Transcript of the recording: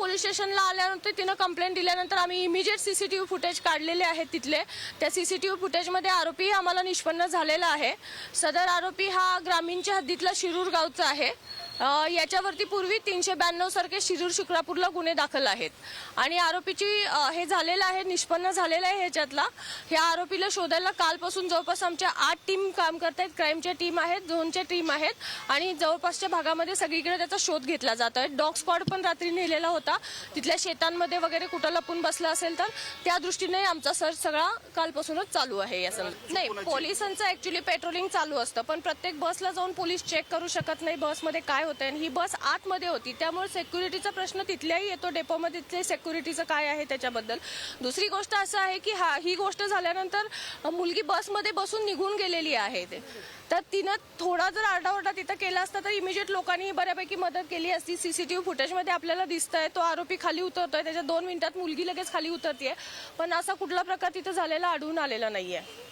Police स्टेशनला आल्यानंतर तिनं कंप्लेंट दिल्यानंतर आम्ही इमिजिएट सीसीटीव्ही फुटेज काढलेले आहेत तिथले. त्या सीसीटीव्ही फुटेजमध्ये आरोपी आम्हाला निष्पन्न झालेला आहे. सदर आरोपी हा ग्रामीणच्या हद्दीतला शिरूर गावचा आहे. याच्यावरती पूर्वी 392 सारखे शिरूर शिक्रापूरला गुन्हे दाखल आहेत आणि आरोपीची हे झालेलं आहे, निष्पन्न झालेलं आहे. ह्याच्यातला ह्या आरोपीला शोधायला कालपासून जवळपास आमच्या 8 टीम काम करत आहेत. क्राईमच्या टीम आहेत, झोनच्या टीम आहेत आणि जवळपासच्या भागामध्ये सगळीकडे त्याचा शोध घेतला जात आहे. डॉग स्क्वॉड पण रात्री नेलेला होता. तिथल्या शेतांमध्ये वगैरे कुठं लपून बसला असेल तर त्या दृष्टीने आमचा सर्च सगळा कालपासूनच चालू आहे. या नाही, पोलिसांचं ऍक्च्युली पेट्रोलिंग चालू असतं, पण प्रत्येक बसला जाऊन पोलीस चेक करू शकत नाही बसमध्ये काय होतंय. ही बस आतमध्ये होती त्यामुळे सिक्युरिटीचा प्रश्न तिथल्याही येतो. डेपोमध्ये तिथले सिक्युरिटीचं काय आहे त्याच्याबद्दल. दुसरी गोष्ट असं आहे की ही गोष्ट झाल्यानंतर मुलगी बसमध्ये बसून निघून गेलेली आहे. तर तिनं थोडा जर आरडाओरडा तिथं केला असता तर इमिजिएट लोकांनी बऱ्यापैकी मदत केली असती. सीसीटीव्ही फुटेजमध्ये आपल्याला दिसतंय तो आरोपी खाली उतरतोय, त्याच्या 2 मिनिटात मुलगी लगेच खाली उतरतीये, पण असा कुठला प्रकार तिथं झालेला आढळून आलेला नाहीये.